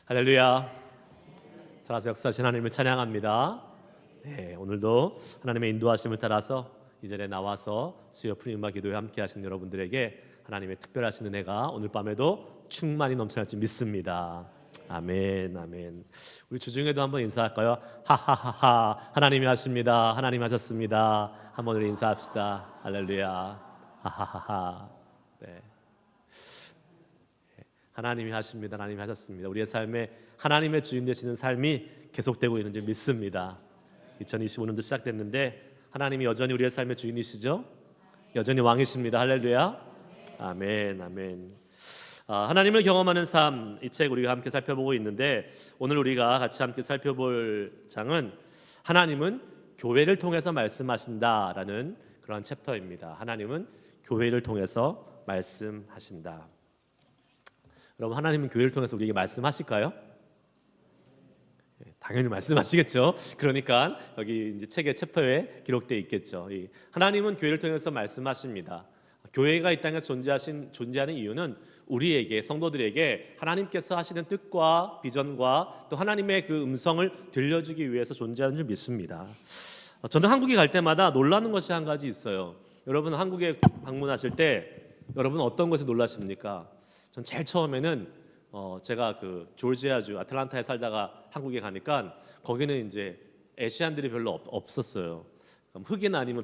할렐루야. 살아서 역사하신 하나님을 찬양합니다. 네, 오늘도 하나님의 인도하심을 따라서 이 자리에 나와서 수요 풀림과 기도에 함께 하시는 여러분들에게 하나님의 특별하신 은혜가 오늘 밤에도 충만히 넘쳐날 줄 믿습니다. 아멘, 아멘. 우리 주중에도 한번 인사할까요? 하하하하. 하나님이 하십니다. 하나님 하셨습니다. 한번 우리 인사합시다. 할렐루야. 하하하하. 네. 하나님이 하십니다. 하나님이 하셨습니다. 우리의 삶에 하나님의 주인 되시는 삶이 계속되고 있는 줄 믿습니다. 2025년도 시작됐는데 하나님이 여전히 우리의 삶의 주인이시죠? 여전히 왕이십니다. 할렐루야. 아멘, 아멘. 하나님을 경험하는 삶, 이 책 우리가 함께 살펴보고 있는데 오늘 우리가 같이 함께 살펴볼 장은 하나님은 교회를 통해서 말씀하신다라는 그런 챕터입니다. 하나님은 교회를 통해서 말씀하신다. 여러분, 하나님은 교회를 통해서 우리에게 말씀하실까요? 당연히 말씀하시겠죠. 그러니까 여기 이제 책의 챕터에 기록되어 있겠죠. 하나님은 교회를 통해서 말씀하십니다. 교회가 이 땅에 존재하는 이유는 우리에게, 성도들에게 하나님께서 하시는 뜻과 비전과 또 하나님의 그 음성을 들려주기 위해서 존재하는 줄 믿습니다. 저는 한국에 갈 때마다 놀라는 것이 한 가지 있어요. 여러분, 한국에 방문하실 때 여러분 어떤 것에 놀라십니까? 전 제일 처음에는 제가 그 조지아주 아틀란타에 살다가 한국에 가니까 거기는 이제 아시안들이 별로 없었어요. 흑인 아니면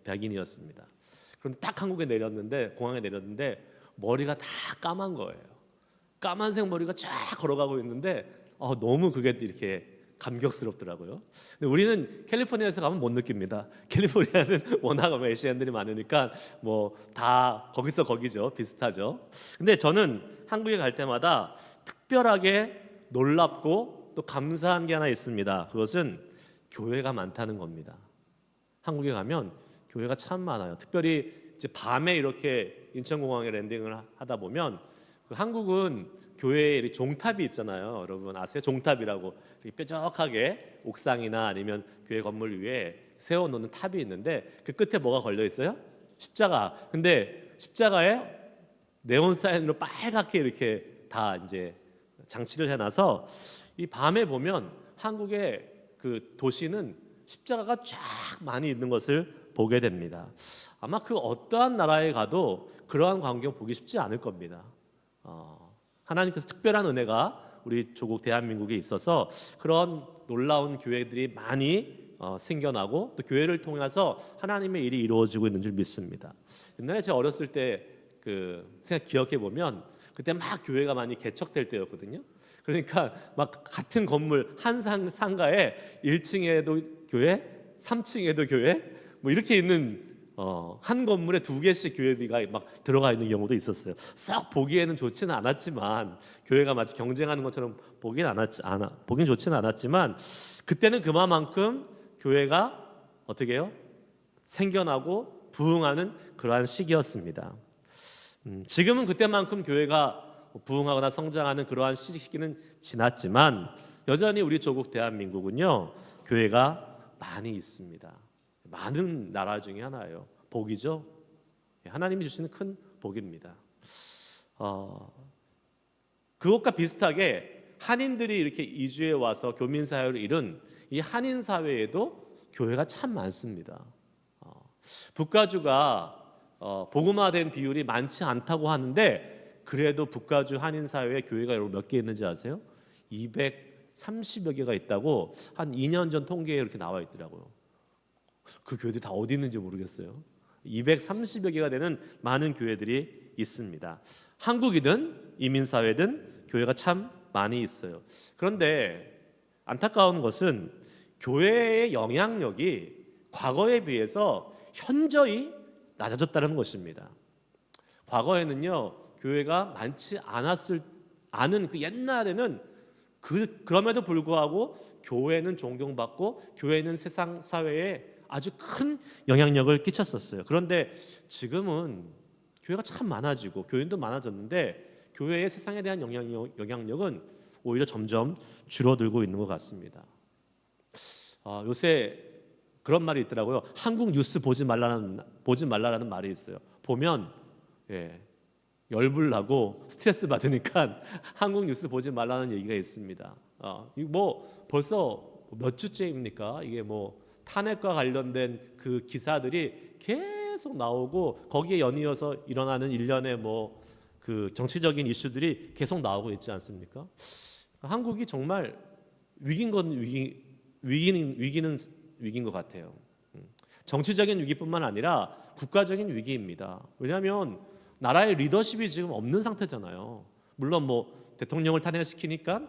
백인이었습니다. 그런데 딱 한국에 내렸는데, 공항에 내렸는데 머리가 다 까만 거예요. 까만색 머리가 쫙 걸어가고 있는데 너무 그게 이렇게 감격스럽더라고요. 근데 우리는 캘리포니아에서 가면 못 느낍니다. 캘리포니아는 워낙 아시안들이 많으니까 뭐 다 거기서 거기죠. 비슷하죠. 근데 저는 한국에 갈 때마다 특별하게 놀랍고 또 감사한 게 하나 있습니다. 그것은 교회가 많다는 겁니다. 한국에 가면 교회가 참 많아요. 특별히 이제 밤에 이렇게 인천공항에 랜딩을 하다 보면 한국은 교회에 종탑이 있잖아요. 여러분 아세요? 종탑이라고 뾰족하게 옥상이나 아니면 교회 건물 위에 세워놓는 탑이 있는데 그 끝에 뭐가 걸려 있어요? 십자가. 근데 십자가에 네온 사인으로 빨갛게 이렇게 다 이제 장치를 해놔서 이 밤에 보면 한국의 그 도시는 십자가가 쫙 많이 있는 것을 보게 됩니다. 아마 그 어떠한 나라에 가도 그러한 광경 보기 쉽지 않을 겁니다. 하나님께서 특별한 은혜가 우리 조국 대한민국에 있어서 그런 놀라운 교회들이 많이 생겨나고 또 교회를 통해서 하나님의 일이 이루어지고 있는 줄 믿습니다. 옛날에 제가 어렸을 때 그 생각 기억해 보면 그때 막 교회가 많이 개척될 때였거든요. 그러니까 막 같은 건물 한 상가에 1층에도 교회, 3층에도 교회, 뭐 이렇게 있는 한 건물에 2개씩 교회가 막 들어가 있는 경우도 있었어요. 썩 보기에는 좋지는 않았지만 교회가 마치 경쟁하는 것처럼 보긴 좋지는 않았지만 그때는 그만큼 교회가 어떻게 해요? 생겨나고 부흥하는 그러한 시기였습니다. 지금은 그때만큼 교회가 부흥하거나 성장하는 그러한 시기는 지났지만 여전히 우리 조국 대한민국은요 교회가 많이 있습니다. 많은 나라 중에 하나예요. 복이죠. 하나님이 주시는 큰 복입니다. 그것과 비슷하게 한인들이 이렇게 이주해 와서 교민 사회를 이룬 이 한인 사회에도 교회가 참 많습니다. 북가주가 복음화된 비율이 많지 않다고 하는데 그래도 북가주 한인 사회에 교회가 여러분 몇 개 있는지 아세요? 230여 개가 있다고 한 2년 전 통계에 이렇게 나와 있더라고요. 그 교회들이 다 어디 있는지 모르겠어요. 230여 개가 되는 많은 교회들이 있습니다. 한국이든 이민사회든 교회가 참 많이 있어요. 그런데 안타까운 것은 교회의 영향력이 과거에 비해서 현저히 낮아졌다는 것입니다. 과거에는요 교회가 많지 않은 그 옛날에는 그럼에도 불구하고 교회는 존경받고 교회는 세상 사회에 아주 큰 영향력을 끼쳤었어요. 그런데 지금은 교회가 참 많아지고 교인도 많아졌는데 교회의 세상에 대한 영향력은 오히려 점점 줄어들고 있는 것 같습니다. 요새 그런 말이 있더라고요. 한국 뉴스 보지 말라라는 말이 있어요. 보면 열불 나고 스트레스 받으니까 한국 뉴스 보지 말라는 얘기가 있습니다. 이거 뭐 벌써 몇 주째입니까? 이게 뭐 탄핵과 관련된 그 기사들이 계속 나오고 거기에 연이어서 일어나는 일련의 뭐 그 정치적인 이슈들이 계속 나오고 있지 않습니까? 한국이 정말 위기인 건 위기인 것 같아요. 정치적인 위기뿐만 아니라 국가적인 위기입니다. 왜냐하면 나라의 리더십이 지금 없는 상태잖아요. 물론 뭐 대통령을 탄핵시키니까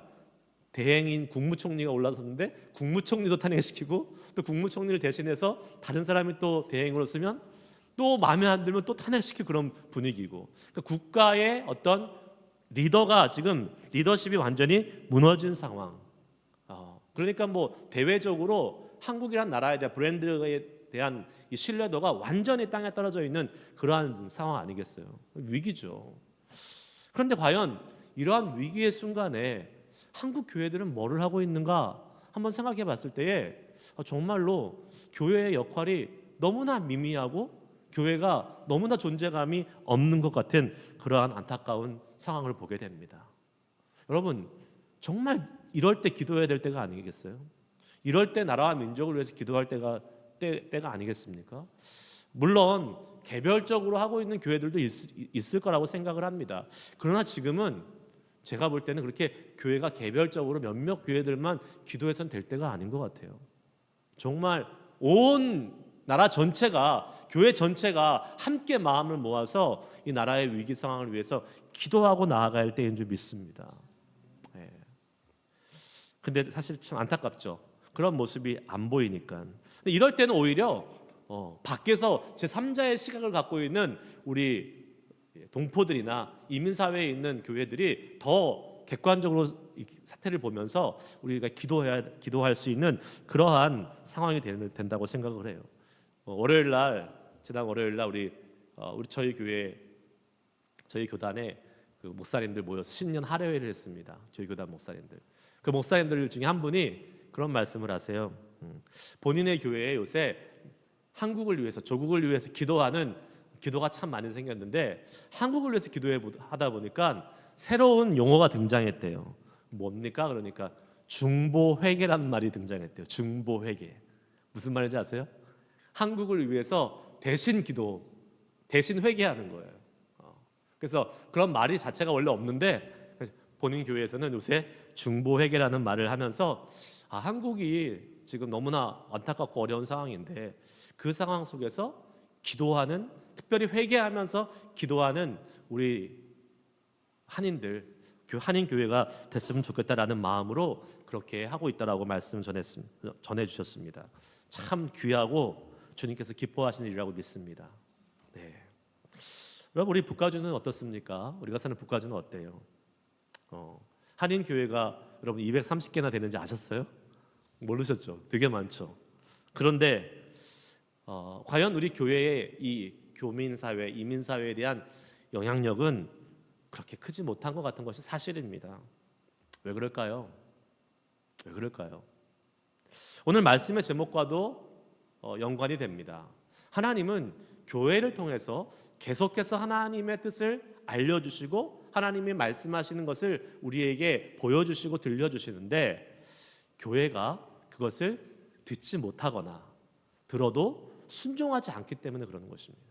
대행인 국무총리가 올라섰는데 국무총리도 탄핵시키고 또 국무총리를 대신해서 다른 사람이 또 대행으로 쓰면 또 마음에 안 들면 또 탄핵시키고 그런 분위기고, 그러니까 국가의 어떤 리더가 지금 리더십이 완전히 무너진 상황. 그러니까 뭐 대외적으로 한국이란 나라에 대한 브랜드에 대한 이 신뢰도가 완전히 땅에 떨어져 있는 그러한 상황 아니겠어요? 위기죠. 그런데 과연 이러한 위기의 순간에 한국 교회들은 뭐를 하고 있는가 한번 생각해 봤을 때에 정말로 교회의 역할이 너무나 미미하고 교회가 너무나 존재감이 없는 것 같은 그러한 안타까운 상황을 보게 됩니다. 여러분, 정말 이럴 때 기도해야 될 때가 아니겠어요? 이럴 때 나라와 민족을 위해서 기도할 때가 아니겠습니까? 물론 개별적으로 하고 있는 교회들도 있을 거라고 생각을 합니다. 그러나 지금은 제가 볼 때는 그렇게 교회가 개별적으로 몇몇 교회들만 기도해서는 될 때가 아닌 것 같아요. 정말 온 나라 전체가, 교회 전체가 함께 마음을 모아서 이 나라의 위기 상황을 위해서 기도하고 나아가야 할 때인 줄 믿습니다. 근데 사실 참 안타깝죠. 그런 모습이 안 보이니까. 근데 이럴 때는 오히려 밖에서 제3자의 시각을 갖고 있는 우리 동포들이나 이민사회에 있는 교회들이 더 객관적으로 이 사태를 보면서 우리가 기도할 수 있는 그러한 상황이 된다고 생각을 해요. 지난 월요일 날 우리 저희 교단에 그 목사님들 모여서 신년 할애회를 했습니다. 저희 교단 목사님들. 그 목사님들 중에 한 분이 그런 말씀을 하세요. 본인의 교회에 요새 한국을 위해서, 조국을 위해서 기도하는 기도가 참 많이 생겼는데 한국을 위해서 기도하다 보니까 새로운 용어가 등장했대요. 뭡니까? 그러니까 중보회개라는 말이 등장했대요. 중보회개. 무슨 말인지 아세요? 한국을 위해서 대신 회개하는 거예요. 그래서 그런 말이 자체가 원래 없는데 본인 교회에서는 요새 중보회개라는 말을 하면서 한국이 지금 너무나 안타깝고 어려운 상황인데 그 상황 속에서 기도하는, 특별히 회개하면서 기도하는 우리 한인들, 한인 교회가 됐으면 좋겠다라는 마음으로 그렇게 하고 있다라고 말씀 전해주셨습니다. 참 귀하고 주님께서 기뻐하시는 일이라고 믿습니다. 네. 여러분, 우리 북가주는 어떻습니까? 우리가 사는 북가주는 어때요? 한인 교회가 여러분 230개나 되는지 아셨어요? 모르셨죠? 되게 많죠. 그런데 과연 우리 교회의 이 교민사회, 이민사회에 대한 영향력은 그렇게 크지 못한 것 같은 것이 사실입니다. 왜 그럴까요? 왜 그럴까요? 오늘 말씀의 제목과도 연관이 됩니다. 하나님은 교회를 통해서 계속해서 하나님의 뜻을 알려주시고 하나님이 말씀하시는 것을 우리에게 보여주시고 들려주시는데 교회가 그것을 듣지 못하거나 들어도 순종하지 않기 때문에 그러는 것입니다.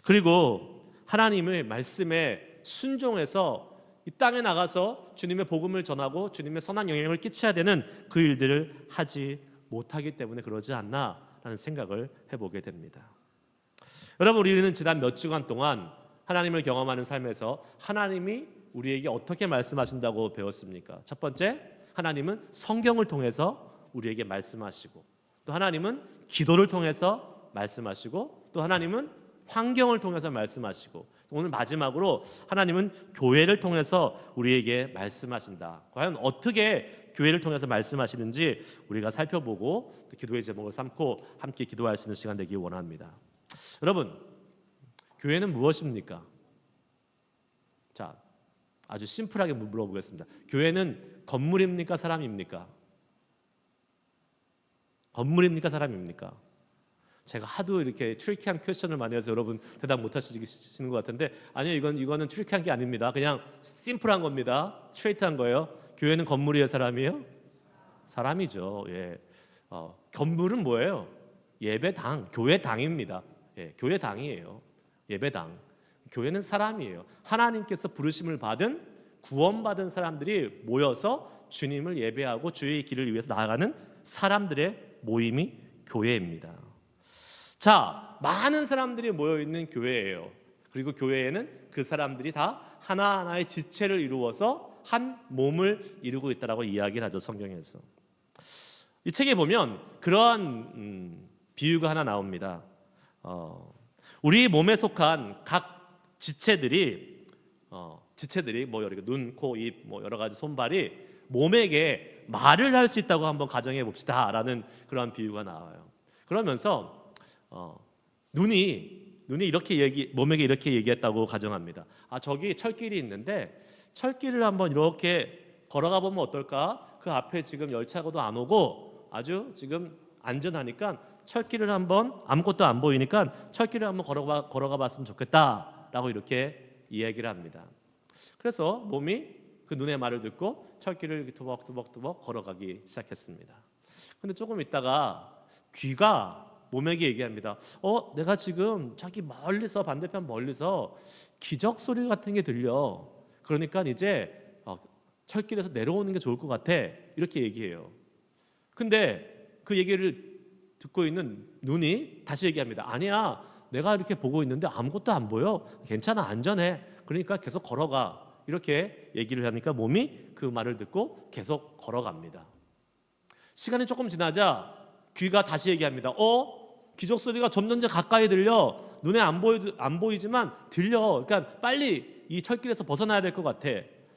그리고 하나님의 말씀에 순종해서 이 땅에 나가서 주님의 복음을 전하고 주님의 선한 영향을 끼쳐야 되는 그 일들을 하지 못하기 때문에 그러지 않나라는 생각을 해보게 됩니다. 여러분, 우리는 지난 몇 주간 동안 하나님을 경험하는 삶에서 하나님이 우리에게 어떻게 말씀하신다고 배웠습니까? 첫 번째, 하나님은 성경을 통해서 우리에게 말씀하시고, 또 하나님은 기도를 통해서 말씀하시고, 또 하나님은 환경을 통해서 말씀하시고, 오늘 마지막으로 하나님은 교회를 통해서 우리에게 말씀하신다. 과연 어떻게 교회를 통해서 말씀하시는지 우리가 살펴보고 기도의 제목을 삼고 함께 기도할 수 있는 시간 되기 원합니다. 여러분, 교회는 무엇입니까? 자, 아주 심플하게 물어보겠습니다. 교회는 건물입니까? 사람입니까? 건물입니까? 사람입니까? 제가 하도 이렇게 트리키한 퀘스천을 많이 해서 여러분 대답 못 하시는 것 같은데, 아니요, 이거는 트리키한 게 아닙니다. 그냥 심플한 겁니다. 스트레이트한 거예요. 교회는 건물이에요, 사람이에요? 사람이죠. 예. 건물은 뭐예요? 예배당, 교회당입니다. 예, 교회당이에요. 예배당. 교회는 사람이에요. 하나님께서 부르심을 받은, 구원받은 사람들이 모여서 주님을 예배하고 주의 길을 위해서 나아가는 사람들의 모임이 교회입니다. 자, 많은 사람들이 모여 있는 교회예요. 그리고 교회에는 그 사람들이 다 하나하나의 지체를 이루어서 한 몸을 이루고 있다라고 이야기를 하죠, 성경에서. 이 책에 보면 그러한 비유가 하나 나옵니다. 우리 몸에 속한 각 지체들이 뭐 눈, 코, 입, 뭐 여러 가지 손발이 몸에게 말을 할 수 있다고 한번 가정해 봅시다라는 그러한 비유가 나와요. 그러면서 눈이 이렇게 몸에게 이렇게 얘기했다고 가정합니다. 저기 철길이 있는데 철길을 한번 이렇게 걸어가 보면 어떨까? 그 앞에 지금 열차가도 안 오고 아주 지금 안전하니까 철길을 한번, 아무것도 안 보이니까 철길을 한번 걸어가 봤으면 좋겠다라고 이렇게 이야기를 합니다. 그래서 몸이 그 눈의 말을 듣고 철길을 투벅투벅 걸어가기 시작했습니다. 근데 조금 있다가 귀가 몸에게 얘기합니다. 내가 지금 저기 멀리서, 반대편 멀리서 기적 소리 같은 게 들려. 그러니까 이제 철길에서 내려오는 게 좋을 것 같아. 이렇게 얘기해요. 근데 그 얘기를 듣고 있는 눈이 다시 얘기합니다. 아니야, 내가 이렇게 보고 있는데 아무것도 안 보여. 괜찮아, 안전해. 그러니까 계속 걸어가. 이렇게 얘기를 하니까 몸이 그 말을 듣고 계속 걸어갑니다. 시간이 조금 지나자 귀가 다시 얘기합니다. 기적 소리가 점점 가까이 들려. 눈에 안 보이지만 들려. 그러니까 빨리 이 철길에서 벗어나야 될 것 같아.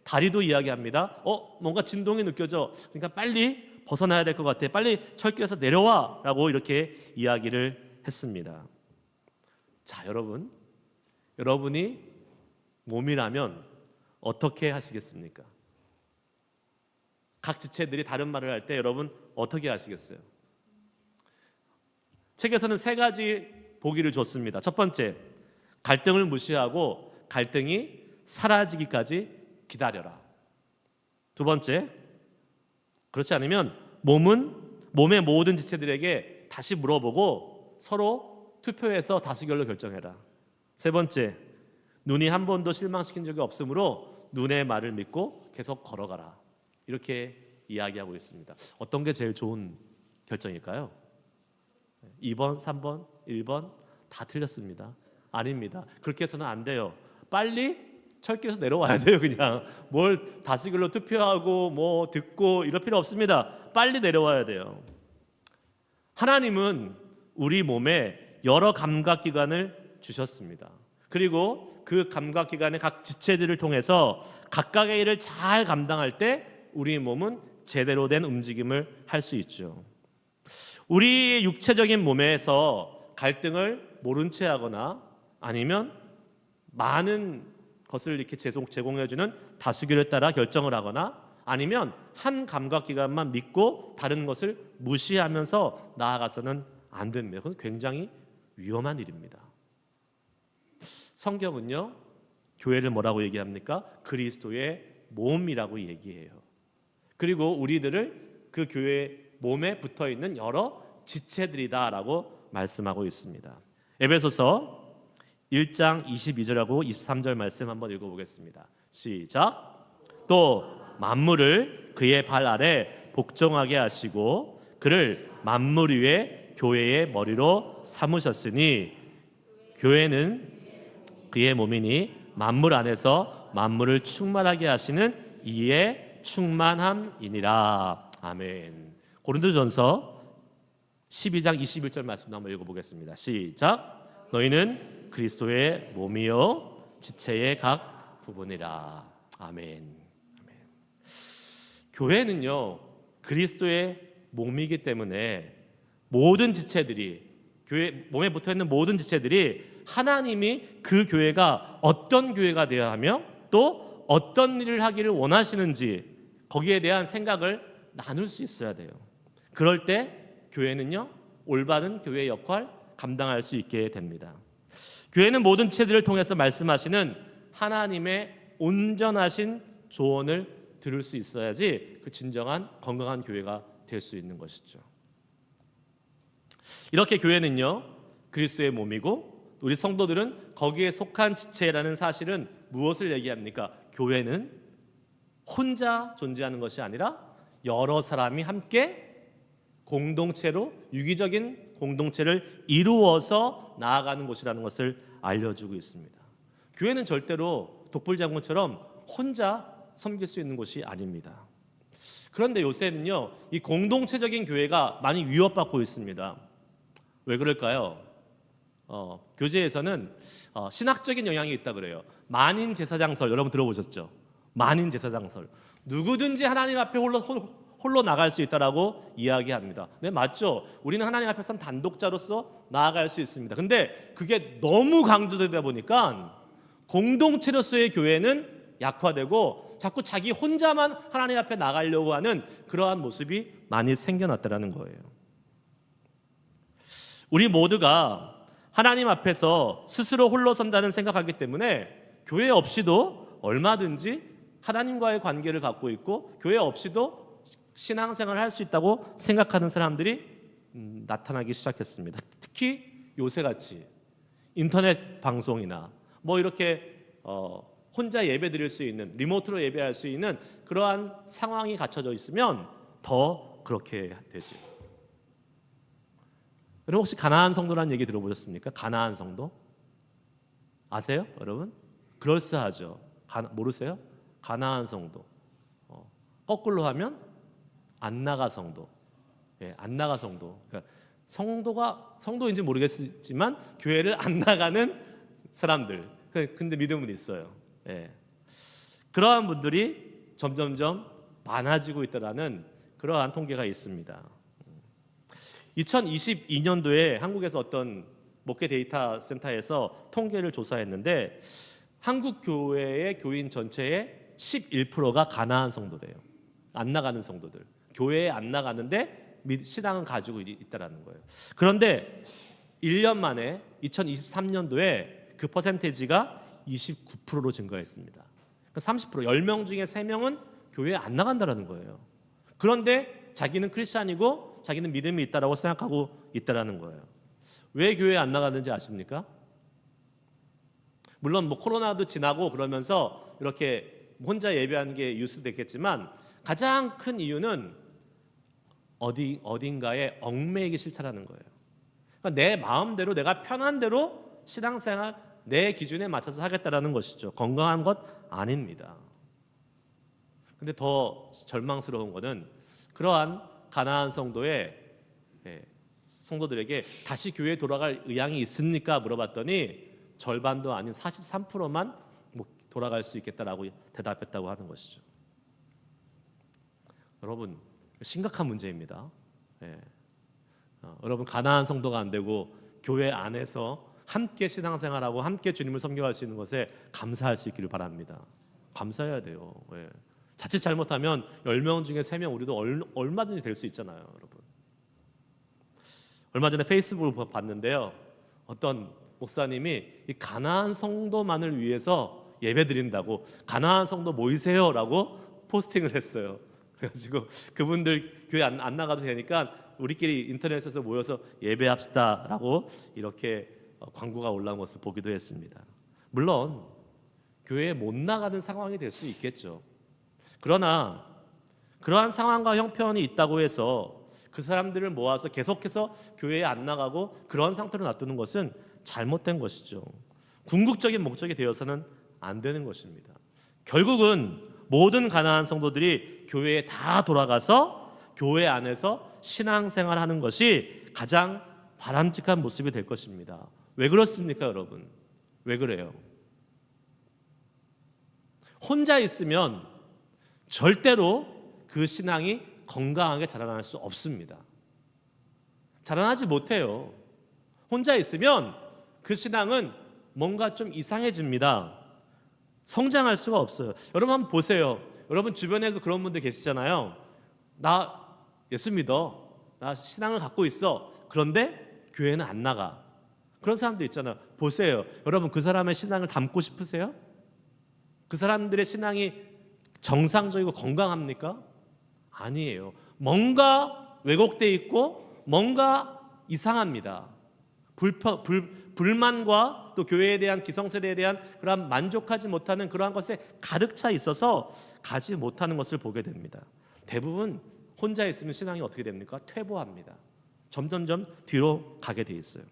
다리도 이야기합니다. 뭔가 진동이 느껴져. 그러니까 빨리 벗어나야 될 것 같아. 빨리 철길에서 내려와. 라고 이렇게 이야기를 했습니다. 자, 여러분이 몸이라면 어떻게 하시겠습니까? 각 지체들이 다른 말을 할 때 여러분 어떻게 하시겠어요? 책에서는 3가지 보기를 줬습니다. 첫 번째, 갈등을 무시하고 갈등이 사라지기까지 기다려라. 두 번째, 그렇지 않으면 몸의 모든 지체들에게 다시 물어보고 서로 투표해서 다수결로 결정해라. 세 번째, 눈이 한 번도 실망시킨 적이 없으므로 눈의 말을 믿고 계속 걸어가라. 이렇게 이야기하고 있습니다. 어떤 게 제일 좋은 결정일까요? 2번, 3번, 1번 다 틀렸습니다. 아닙니다. 그렇게 해서는 안 돼요. 빨리 철길에서 내려와야 돼요. 그냥 뭘 다수결로 투표하고 뭐 듣고 이럴 필요 없습니다. 빨리 내려와야 돼요. 하나님은 우리 몸에 여러 감각기관을 주셨습니다. 그리고 그 감각기관의 각 지체들을 통해서 각각의 일을 잘 감당할 때 우리 몸은 제대로 된 움직임을 할 수 있죠. 우리 육체적인 몸에서 갈등을 모른 채 하거나 아니면 많은 것을 이렇게 제공해주는 다수결에 따라 결정을 하거나 아니면 한 감각기관만 믿고 다른 것을 무시하면서 나아가서는 안 됩니다. 그건 굉장히 위험한 일입니다. 성경은요, 교회를 뭐라고 얘기합니까? 그리스도의 몸이라고 얘기해요. 그리고 우리들을 그 교회 몸에 붙어있는 여러 지체들이다라고 말씀하고 있습니다. 에베소서 1장 22절하고 23절 말씀 한번 읽어보겠습니다. 시작. 또 만물을 그의 발 아래 복종하게 하시고 그를 만물 위에 교회의 머리로 삼으셨으니 교회는 그의 몸이니 만물 안에서 만물을 충만하게 하시는 이의 충만함이니라. 아멘. 고린도전서 12장 21절 말씀 한번 읽어보겠습니다. 시작. 너희는 그리스도의 몸이요 지체의 각 부분이라. 아멘. 교회는요 그리스도의 몸이기 때문에 모든 지체들이, 교회 몸에 붙어있는 모든 지체들이 하나님이 그 교회가 어떤 교회가 되어야 하며 또 어떤 일을 하기를 원하시는지 거기에 대한 생각을 나눌 수 있어야 돼요. 그럴 때 교회는요 올바른 교회의 역할, 감당할 수 있게 됩니다. 교회는 모든 지체들을 통해서 말씀하시는 하나님의 온전하신 조언을 들을 수 있어야지 그 진정한 건강한 교회가 될 수 있는 것이죠. 이렇게 교회는요, 그리스도의 몸이고 우리 성도들은 거기에 속한 지체라는 사실은 무엇을 얘기합니까? 교회는 혼자 존재하는 것이 아니라 여러 사람이 함께 공동체로, 유기적인 공동체를 이루어서 나아가는 곳이라는 것을 알려주고 있습니다. 교회는 절대로 독불장군처럼 혼자 섬길 수 있는 곳이 아닙니다. 그런데 요새는요, 이 공동체적인 교회가 많이 위협받고 있습니다. 왜 그럴까요? 교제에서는 신학적인 영향이 있다 그래요. 만인 제사장설 여러분 들어보셨죠? 만인 제사장설, 누구든지 하나님 앞에 홀로 나갈 수 있다라고 이야기합니다. 네, 맞죠? 우리는 하나님 앞에선 단독자로서 나아갈 수 있습니다. 근데 그게 너무 강조되다 보니까 공동체로서의 교회는 약화되고 자꾸 자기 혼자만 하나님 앞에 나가려고 하는 그러한 모습이 많이 생겨났다는 거예요. 우리 모두가 하나님 앞에서 스스로 홀로 선다는 생각하기 때문에 교회 없이도 얼마든지 하나님과의 관계를 갖고 있고 교회 없이도 신앙생활을 할 수 있다고 생각하는 사람들이 나타나기 시작했습니다. 특히 요새같이 인터넷 방송이나 뭐 이렇게 혼자 예배 드릴 수 있는, 리모트로 예배할 수 있는 그러한 상황이 갖춰져 있으면 더 그렇게 되죠. 여러분 혹시 가나안 성도라는 얘기 들어보셨습니까? 가나안 성도 아세요, 여러분? 그럴싸하죠. 모르세요? 가나안 성도. 거꾸로 하면 안나가 성도. 예, 안나가 성도. 그러니까 성도인지 모르겠지만 교회를 안 나가는 사람들. 근데 믿음은 있어요. 예. 그러한 분들이 점점점 많아지고 있다라는 그러한 통계가 있습니다. 2022년도에 한국에서 어떤 목회 데이터 센터에서 통계를 조사했는데 한국 교회의 교인 전체의 11%가 가나안 성도래요. 안 나가는 성도들. 교회에 안 나가는데 신앙은 가지고 있다라는 거예요. 그런데 1년 만에 2023년도에 그 퍼센테이지가 29%로 증가했습니다. 그러니까 30%, 10명 중에 3명은 교회에 안 나간다라는 거예요. 그런데 자기는 크리스찬이고 자기는 믿음이 있다라고 생각하고 있다라는 거예요. 왜 교회에 안 나가는지 아십니까? 물론 뭐 코로나도 지나고 그러면서 이렇게 혼자 예배하는 게 유수됐겠지만 가장 큰 이유는 어딘가에 얽매이기 싫다라는 거예요. 그러니까 내 마음대로 내가 편한 대로 신앙생활 내 기준에 맞춰서 하겠다라는 것이죠. 건강한 것 아닙니다. 근데 더 절망스러운 것은 그러한 가나안 성도들에게 다시 교회에 돌아갈 의향이 있습니까? 물어봤더니 절반도 아닌 43%만 돌아갈 수 있겠다라고 대답했다고 하는 것이죠. 여러분 심각한 문제입니다. 여러분 가나안 성도가 안 되고 교회 안에서 함께 신앙생활하고 함께 주님을 섬겨갈 수 있는 것에 감사할 수 있기를 바랍니다. 감사해야 돼요. 자칫 잘못하면 10명 중에 3명 우리도 얼마든지 될 수 있잖아요, 여러분. 얼마 전에 페이스북을 봤는데요. 어떤 목사님이 이 가나안 성도만을 위해서 예배드린다고 가나안 성도 모이세요라고 포스팅을 했어요. 그래가지고 그분들 교회 안 나가도 되니까 우리끼리 인터넷에서 모여서 예배합시다라고 이렇게 광고가 올라온 것을 보기도 했습니다. 물론 교회에 못 나가는 상황이 될 수 있겠죠. 그러나 그러한 상황과 형편이 있다고 해서 그 사람들을 모아서 계속해서 교회에 안 나가고 그런 상태로 놔두는 것은 잘못된 것이죠. 궁극적인 목적이 되어서는 안 되는 것입니다. 결국은 모든 가나안 성도들이 교회에 다 돌아가서 교회 안에서 신앙생활하는 것이 가장 바람직한 모습이 될 것입니다. 왜 그렇습니까, 여러분? 왜 그래요? 혼자 있으면 절대로 그 신앙이 건강하게 자라날 수 없습니다. 자라나지 못해요. 혼자 있으면 그 신앙은 뭔가 좀 이상해집니다. 성장할 수가 없어요. 여러분 한번 보세요. 여러분 주변에도 그런 분들 계시잖아요. 나 예수 믿어. 나 신앙을 갖고 있어. 그런데 교회는 안 나가. 그런 사람들 있잖아요. 보세요. 여러분, 그 사람의 신앙을 닮고 싶으세요? 그 사람들의 신앙이 정상적이고 건강합니까? 아니에요. 뭔가 왜곡돼 있고 뭔가 이상합니다. 불만과 또 교회에 대한 기성세대에 대한 그런 만족하지 못하는 그러한 것에 가득 차 있어서 가지 못하는 것을 보게 됩니다. 대부분 혼자 있으면 신앙이 어떻게 됩니까? 퇴보합니다. 점점점 뒤로 가게 돼 있어요.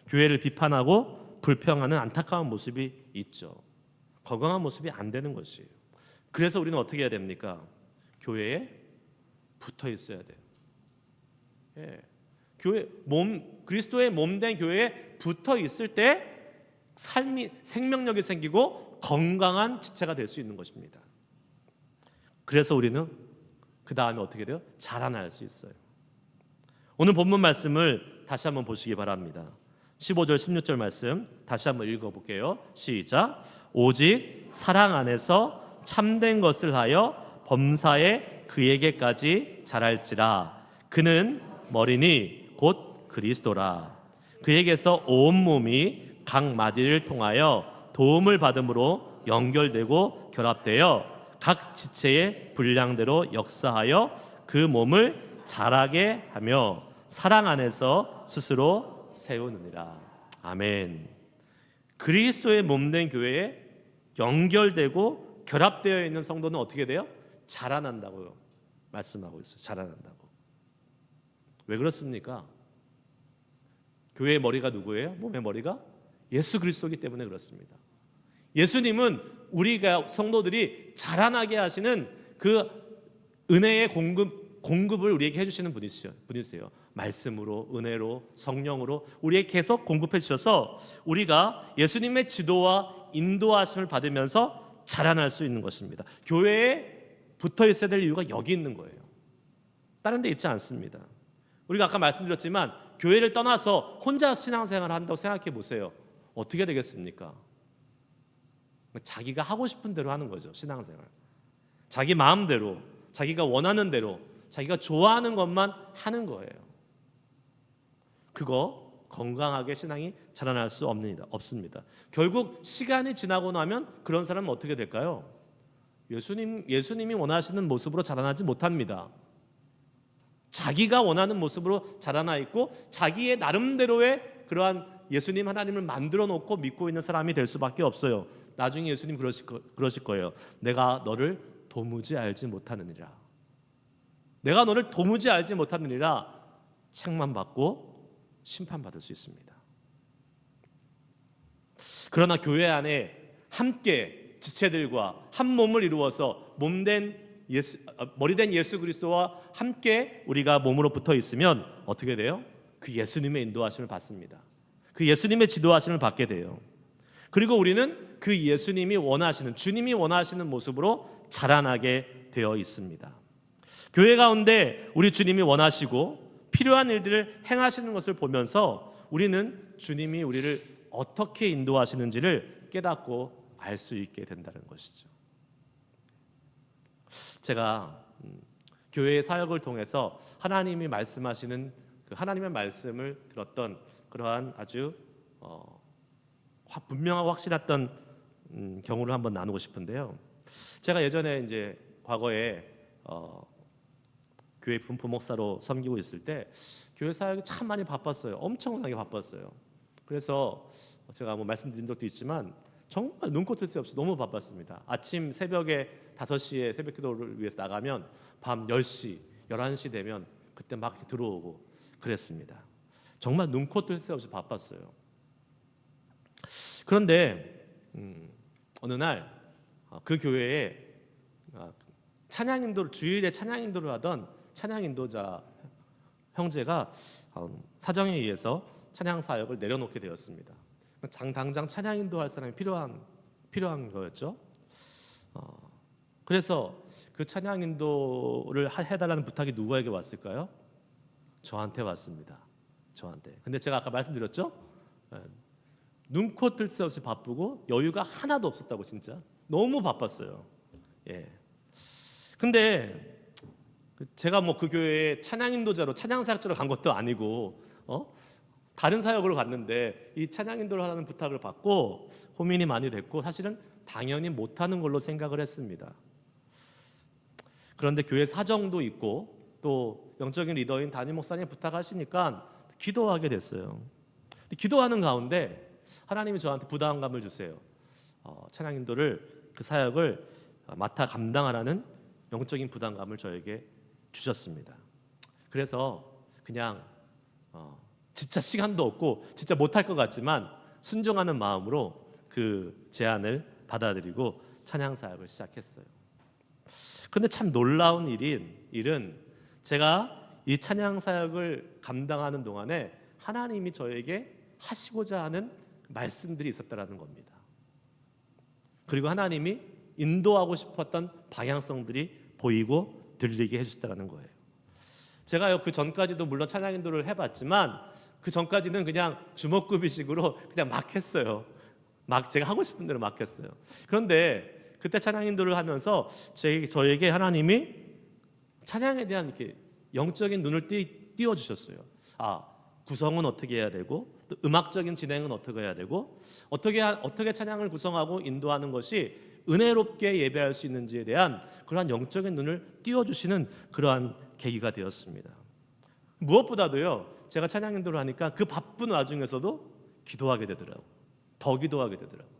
교회를 비판하고 불평하는 안타까운 모습이 있죠. 건강한 모습이 안 되는 것이에요. 그래서 우리는 어떻게 해야 됩니까? 교회에 붙어 있어야 돼요. 예. 교회 그리스도의 몸된 교회에 붙어 있을 때 삶이 생명력이 생기고 건강한 지체가 될 수 있는 것입니다. 그래서 우리는 그 다음에 어떻게 돼요? 자라날 수 있어요. 오늘 본문 말씀을 다시 한번 보시기 바랍니다. 15절 16절 말씀 다시 한번 읽어볼게요. 시작. 오직 사랑 안에서 참된 것을 하여 범사에 그에게까지 자랄지라. 그는 머리니 곧 그리스도라. 그에게서 온 몸이 각 마디를 통하여 도움을 받음으로 연결되고 결합되어 각 지체의 분량대로 역사하여 그 몸을 자라게 하며 사랑 안에서 스스로 세우느니라. 아멘. 그리스도의 몸된 교회에 연결되고 결합되어 있는 성도는 어떻게 돼요? 자라난다고요. 말씀하고 있어요. 자라난다고. 왜 그렇습니까? 교회의 머리가 누구예요? 몸의 머리가 예수 그리스도이기 때문에 그렇습니다. 예수님은 우리가 성도들이 자라나게 하시는 그 은혜의 공급을 우리에게 해주시는 분이세요. 말씀으로, 은혜로, 성령으로 우리에게 계속 공급해 주셔서 우리가 예수님의 지도와 인도하심을 받으면서 자라날 수 있는 것입니다. 교회에 붙어 있어야 될 이유가 여기 있는 거예요. 다른 데 있지 않습니다. 우리가 아까 말씀드렸지만 교회를 떠나서 혼자 신앙생활을 한다고 생각해 보세요. 어떻게 되겠습니까? 자기가 하고 싶은 대로 하는 거죠. 신앙생활. 자기 마음대로, 자기가 원하는 대로, 자기가 좋아하는 것만 하는 거예요. 그거 건강하게 신앙이 자라날 수 없습니다. 결국 시간이 지나고 나면 그런 사람은 어떻게 될까요? 예수님이 원하시는 모습으로 자라나지 못합니다. 자기가 원하는 모습으로 자라나 있고 자기의 나름대로의 그러한 예수님 하나님을 만들어 놓고 믿고 있는 사람이 될 수밖에 없어요. 나중에 예수님 그러실 거예요. 내가 너를 도무지 알지 못하느니라. 내가 너를 도무지 알지 못하느니라. 책만 받고 심판받을 수 있습니다. 그러나 교회 안에 함께 지체들과 한 몸을 이루어서 머리된 예수 그리스도와 함께 우리가 몸으로 붙어 있으면 어떻게 돼요? 그 예수님의 인도하심을 받습니다. 그 예수님의 지도하심을 받게 돼요. 그리고 우리는 그 예수님이 원하시는, 주님이 원하시는 모습으로 자라나게 되어 있습니다. 교회 가운데 우리 주님이 원하시고 필요한 일들을 행하시는 것을 보면서 우리는 주님이 우리를 어떻게 인도하시는지를 깨닫고 알 수 있게 된다는 것이죠. 제가 교회의 사역을 통해서 하나님이 말씀하시는 그 하나님의 말씀을 들었던 그러한 아주 분명하고 확실했던 경우를 한번 나누고 싶은데요. 제가 예전에 이제 과거에 교회 부목사로 섬기고 있을 때 교회 사역이 참 많이 바빴어요. 엄청나게 바빴어요. 그래서 제가 뭐 말씀드린 적도 있지만 정말 눈코 뜰 새 없이 너무 바빴습니다. 아침 새벽에 5시에 새벽 기도를 위해서 나가면 밤 10시, 11시 되면 그때 막 들어오고 그랬습니다. 정말 눈코 뜰 새 없이 바빴어요. 그런데 어느 날 그 교회에 주일에 찬양 인도를 하던 찬양 인도자 형제가 사정에 의해서 찬양 사역을 내려놓게 되었습니다. 당장 찬양 인도할 사람이 필요한 거였죠. 그래서 그 찬양 인도를 해달라는 부탁이 누구에게 왔을까요? 저한테 왔습니다. 저한테. 근데 제가 아까 말씀드렸죠? 눈코 뜰 새 없이 바쁘고 여유가 하나도 없었다고. 진짜 너무 바빴어요. 예. 근데 제가 뭐 그 교회에 찬양 인도자로 찬양 사역자로 간 것도 아니고 다른 사역으로 갔는데 이 찬양 인도를 하라는 부탁을 받고 고민이 많이 됐고 사실은 당연히 못하는 걸로 생각을 했습니다. 그런데 교회 사정도 있고 또 영적인 리더인 담임 목사님 부탁하시니까 기도하게 됐어요. 기도하는 가운데 하나님이 저한테 부담감을 주세요. 찬양 인도를 그 사역을 맡아 감당하라는 영적인 부담감을 저에게 주셨습니다. 그래서 그냥 진짜 시간도 없고 진짜 못할 것 같지만 순종하는 마음으로 그 제안을 받아들이고 찬양 사역을 시작했어요. 근데 참 놀라운 일은 제가 이 찬양 사역을 감당하는 동안에 하나님이 저에게 하시고자 하는 말씀들이 있었다라는 겁니다. 그리고 하나님이 인도하고 싶었던 방향성들이 보이고 들리게 해주셨다는 거예요. 제가요 그 전까지도 물론 찬양 인도를 해봤지만 그 전까지는 그냥 주먹구비식으로 그냥 막 했어요. 막 제가 하고 싶은 대로 막 했어요. 그런데 그때 찬양 인도를 하면서 저에게 하나님이 찬양에 대한 이렇게 영적인 눈을 띄워주셨어요. 구성은 어떻게 해야 되고 또 음악적인 진행은 어떻게 해야 되고 어떻게 찬양을 구성하고 인도하는 것이 은혜롭게 예배할 수 있는지에 대한 그러한 영적인 눈을 띄워주시는 그러한 계기가 되었습니다. 무엇보다도요 제가 찬양 인도를 하니까 그 바쁜 와중에서도 기도하게 되더라고요. 더 기도하게 되더라고요.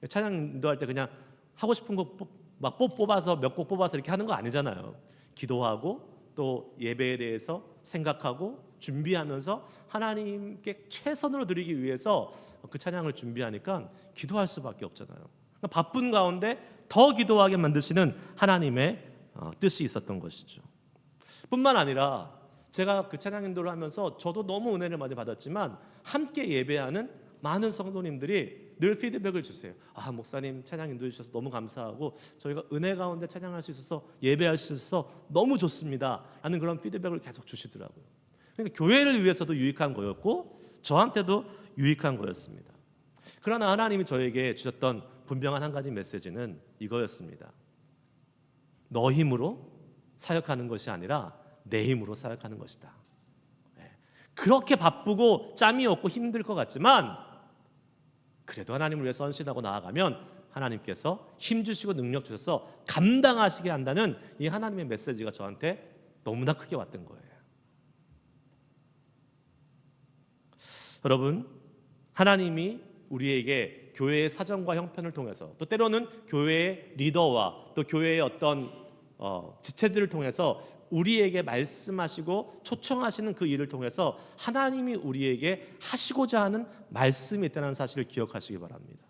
찬양 인도할 때 그냥 하고 싶은 거 막 뽑아서 몇 곡 뽑아서 이렇게 하는 거 아니잖아요. 기도하고 또 예배에 대해서 생각하고 준비하면서 하나님께 최선으로 드리기 위해서 그 찬양을 준비하니까 기도할 수밖에 없잖아요. 그러니까 바쁜 가운데 더 기도하게 만드시는 하나님의 뜻이 있었던 것이죠. 뿐만 아니라 제가 그 찬양 인도를 하면서 저도 너무 은혜를 많이 받았지만 함께 예배하는 많은 성도님들이 늘 피드백을 주세요. 목사님 찬양 인도해 주셔서 너무 감사하고 저희가 은혜 가운데 찬양할 수 있어서 예배할 수 있어서 너무 좋습니다 라는 그런 피드백을 계속 주시더라고요. 그러니까 교회를 위해서도 유익한 거였고 저한테도 유익한 거였습니다. 그러나 하나님이 저에게 주셨던 분명한 한 가지 메시지는 이거였습니다. 너 힘으로 사역하는 것이 아니라 내 힘으로 사역하는 것이다. 그렇게 바쁘고 짬이 없고 힘들 것 같지만 그래도 하나님을 위해서 헌신하고 나아가면 하나님께서 힘 주시고 능력 주셔서 감당하시게 한다는 이 하나님의 메시지가 저한테 너무나 크게 왔던 거예요. 여러분, 하나님이 우리에게 교회의 사정과 형편을 통해서 또 때로는 교회의 리더와 또 교회의 어떤 지체들을 통해서 우리에게 말씀하시고 초청하시는 그 일을 통해서 하나님이 우리에게 하시고자 하는 말씀이 있다는 사실을 기억하시기 바랍니다.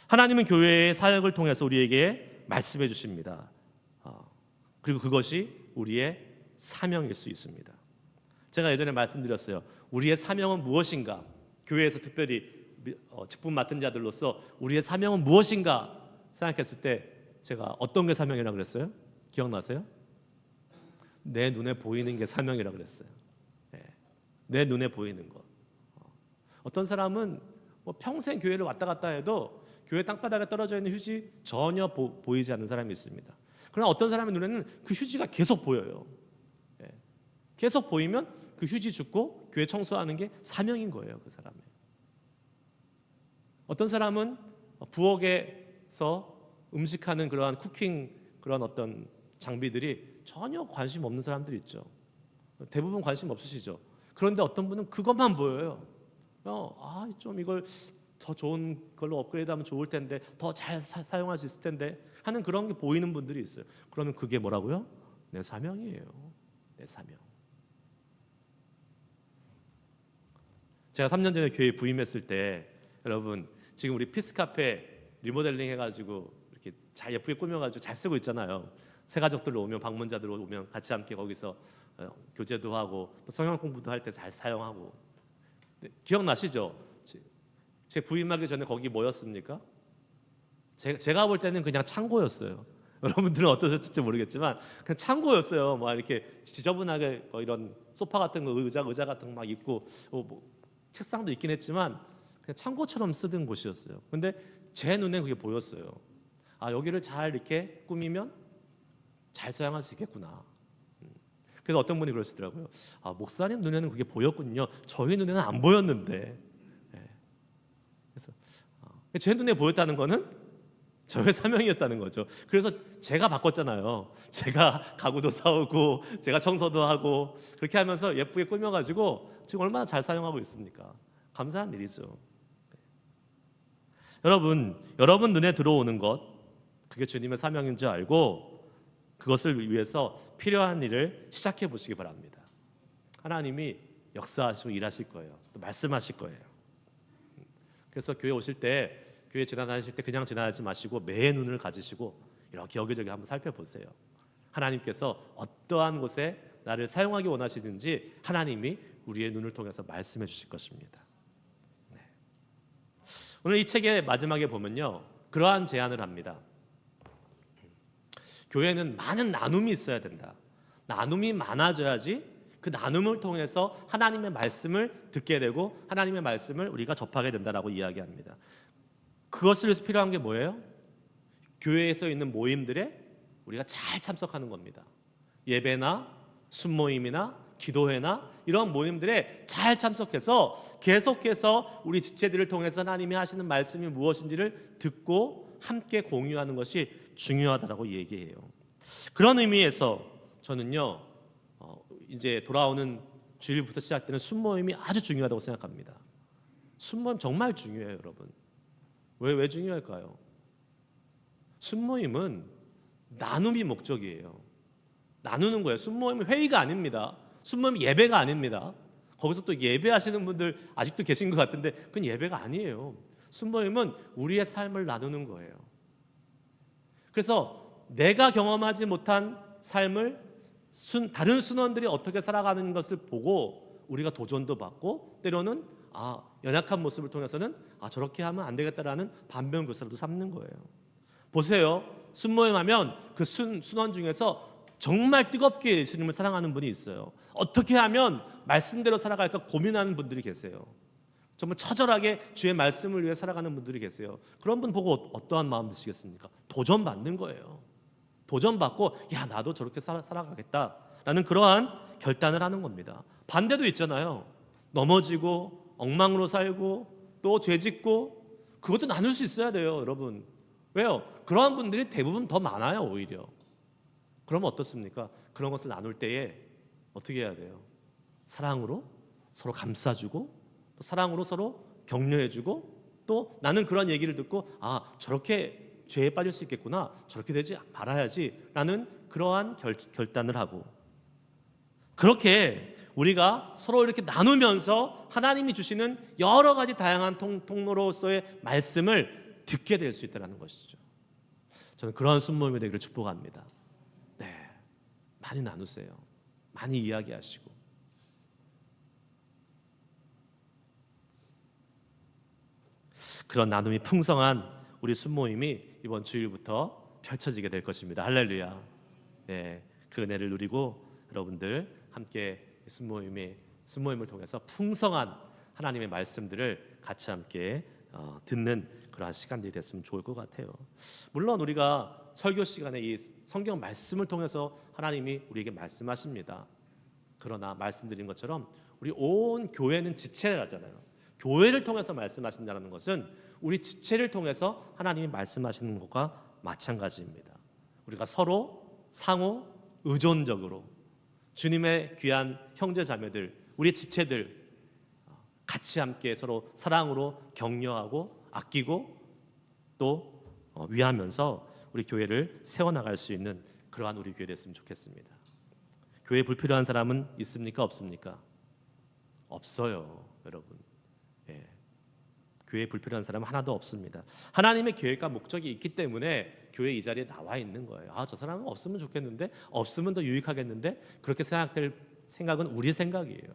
하나님은 교회의 사역을 통해서 우리에게 말씀해 주십니다. 그리고 그것이 우리의 사명일 수 있습니다. 제가 예전에 말씀드렸어요. 우리의 사명은 무엇인가? 교회에서 특별히 직분 맡은 자들로서 우리의 사명은 무엇인가 생각했을 때 제가 어떤 게 사명이라고 그랬어요? 기억나세요? 내 눈에 보이는 게 사명이라고 그랬어요. 내 눈에 보이는 것. 어떤 사람은 평생 교회를 왔다 갔다 해도 교회 땅바닥에 떨어져 있는 휴지 전혀 보이지 않는 사람이 있습니다. 그러나 어떤 사람의 눈에는 그 휴지가 계속 보여요. 계속 보이면 그 휴지 줍고 교회 청소하는 게 사명인 거예요. 그 사람의. 어떤 사람은 부엌에서 음식하는 그러한 쿠킹 그런 어떤 장비들이 전혀 관심 없는 사람들이 있죠. 대부분 관심 없으시죠. 그런데 어떤 분은 그것만 보여요. 좀 이걸 더 좋은 걸로 업그레이드하면 좋을 텐데 더 잘 사용할 수 있을 텐데 하는 그런 게 보이는 분들이 있어요. 그러면 그게 뭐라고요? 내 사명이에요. 내 사명. 제가 3년 전에 교회에 부임했을 때 여러분 지금 우리 피스카페 리모델링 해가지고 이렇게 잘 예쁘게 꾸며가지고 잘 쓰고 있잖아요. 새 가족들 오면 방문자들 오면 같이 함께 거기서 교제도 하고 또 성경 공부도 할 때 잘 사용하고. 기억나시죠? 제 부임하기 전에 거기 뭐였습니까? 제가 볼 때는 그냥 창고였어요. 여러분들은 어떠실지 모르겠지만 그냥 창고였어요. 막 이렇게 지저분하게 이런 소파 같은 거 의자 같은 거 막 있고 책상도 있긴 했지만 그냥 창고처럼 쓰던 곳이었어요. 근데 제 눈에 그게 보였어요. 여기를 잘 이렇게 꾸미면 잘 사용할 수 있겠구나. 그래서 어떤 분이 그러시더라고요. 목사님 눈에는 그게 보였군요. 저희 눈에는 안 보였는데. 그래서 제 눈에 보였다는 거는 저의 사명이었다는 거죠. 그래서 제가 바꿨잖아요. 제가 가구도 사오고 제가 청소도 하고 그렇게 하면서 예쁘게 꾸며가지고 지금 얼마나 잘 사용하고 있습니까? 감사한 일이죠. 여러분 눈에 들어오는 것, 그게 주님의 사명인 줄 알고 그것을 위해서 필요한 일을 시작해 보시기 바랍니다. 하나님이 역사하시고 일하실 거예요. 또 말씀하실 거예요. 그래서 교회 오실 때, 교회 지나다니실 때 그냥 지나가지 마시고 매의 눈을 가지시고 이렇게 여기저기 한번 살펴보세요. 하나님께서 어떠한 곳에 나를 사용하기 원하시든지 하나님이 우리의 눈을 통해서 말씀해 주실 것입니다. 오늘 이 책의 마지막에 보면요, 그러한 제안을 합니다. 교회는 많은 나눔이 있어야 된다. 나눔이 많아져야지 그 나눔을 통해서 하나님의 말씀을 듣게 되고 하나님의 말씀을 우리가 접하게 된다라고 이야기합니다. 그것을 위해서 필요한 게 뭐예요? 교회에서 있는 모임들에 우리가 잘 참석하는 겁니다. 예배나 순모임이나 기도회나 이런 모임들에 잘 참석해서 계속해서 우리 지체들을 통해서 하나님이 하시는 말씀이 무엇인지를 듣고 함께 공유하는 것이 중요하다라고 얘기해요. 그런 의미에서 저는요, 이제 돌아오는 주일부터 시작되는 순모임이 아주 중요하다고 생각합니다. 순모임 정말 중요해요, 여러분. 왜 중요할까요? 순모임은 나눔이 목적이에요. 나누는 거예요. 순모임은 회의가 아닙니다. 순모임 예배가 아닙니다. 거기서 또 예배하시는 분들 아직도 계신 것 같은데 그건 예배가 아니에요. 순모임은 우리의 삶을 나누는 거예요. 그래서 내가 경험하지 못한 삶을 다른 순원들이 어떻게 살아가는 것을 보고 우리가 도전도 받고 때로는 연약한 모습을 통해서는 저렇게 하면 안 되겠다라는 반면교사도 삼는 거예요. 보세요. 순모임하면 그 순원 중에서 정말 뜨겁게 예수님을 사랑하는 분이 있어요. 어떻게 하면 말씀대로 살아갈까 고민하는 분들이 계세요. 정말 처절하게 주의 말씀을 위해 살아가는 분들이 계세요. 그런 분 보고 어떠한 마음 드시겠습니까? 도전받는 거예요. 도전받고 나도 저렇게 살아가겠다라는 그러한 결단을 하는 겁니다. 반대도 있잖아요. 넘어지고 엉망으로 살고 또 죄짓고 그것도 나눌 수 있어야 돼요, 여러분. 왜요? 그러한 분들이 대부분 더 많아요, 오히려. 그러면 어떻습니까? 그런 것을 나눌 때에 어떻게 해야 돼요? 사랑으로 서로 감싸주고 또 사랑으로 서로 격려해주고 또 나는 그런 얘기를 듣고 저렇게 죄에 빠질 수 있겠구나, 저렇게 되지 말아야지 라는 그러한 결단을 하고, 그렇게 우리가 서로 이렇게 나누면서 하나님이 주시는 여러 가지 다양한 통로로서의 말씀을 듣게 될 수 있다는 것이죠. 저는 그러한 순모임이 되기를 축복합니다. 많이 나누세요. 많이 이야기하시고. 그런 나눔이 풍성한 우리 순모임이 이번 주일부터 펼쳐지게 될 것입니다. 할렐루야. 그 은혜를 누리고 여러분들 함께 순모임을 통해서 풍성한 하나님의 말씀들을 같이 함께 듣는 그러한 시간들이 됐으면 좋을 것 같아요. 물론 우리가 설교 시간에 이 성경 말씀을 통해서 하나님이 우리에게 말씀하십니다. 그러나 말씀드린 것처럼 우리 온 교회는 지체라잖아요. 교회를 통해서 말씀하신다는 것은 우리 지체를 통해서 하나님이 말씀하시는 것과 마찬가지입니다. 우리가 서로 상호 의존적으로 주님의 귀한 형제 자매들, 우리 지체들 같이 함께 서로 사랑으로 격려하고 아끼고 또 위하면서 우리 교회를 세워나갈 수 있는 그러한 우리 교회 됐으면 좋겠습니다. 교회에 불필요한 사람은 있습니까? 없습니까? 없어요, 여러분. 교회에 불필요한 사람은 하나도 없습니다. 하나님의 계획과 목적이 있기 때문에 교회 이 자리에 나와 있는 거예요. 저 사람은 없으면 좋겠는데, 없으면 더 유익하겠는데, 그렇게 생각될 생각은 우리 생각이에요.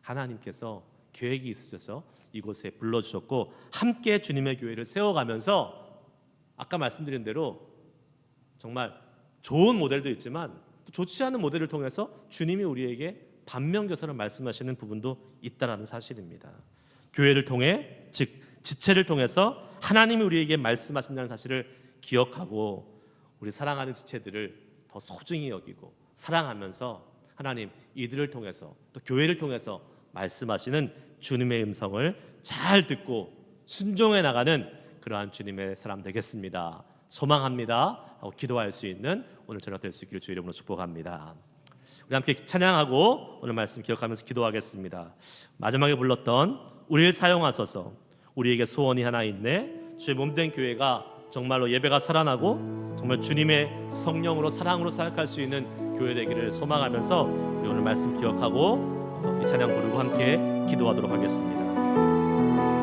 하나님께서 계획이 있으셔서 이곳에 불러주셨고 함께 주님의 교회를 세워가면서 아까 말씀드린 대로 정말 좋은 모델도 있지만 또 좋지 않은 모델을 통해서 주님이 우리에게 반면교사를 말씀하시는 부분도 있다라는 사실입니다. 교회를 통해, 즉 지체를 통해서 하나님이 우리에게 말씀하신다는 사실을 기억하고 우리 사랑하는 지체들을 더 소중히 여기고 사랑하면서 하나님 이들을 통해서 또 교회를 통해서 말씀하시는 주님의 음성을 잘 듣고 순종해 나가는 그러한 주님의 사람 되겠습니다. 소망합니다 하고 기도할 수 있는 오늘 저녁 될 수 있기를 주의 이름으로 축복합니다. 우리 함께 찬양하고 오늘 말씀 기억하면서 기도하겠습니다. 마지막에 불렀던 우리를 사용하소서. 우리에게 소원이 하나 있네. 주의 몸된 교회가 정말로 예배가 살아나고 정말 주님의 성령으로 사랑으로 사역할 수 있는 교회 되기를 소망하면서 우리 오늘 말씀 기억하고 이 찬양 부르고 함께 기도하도록 하겠습니다.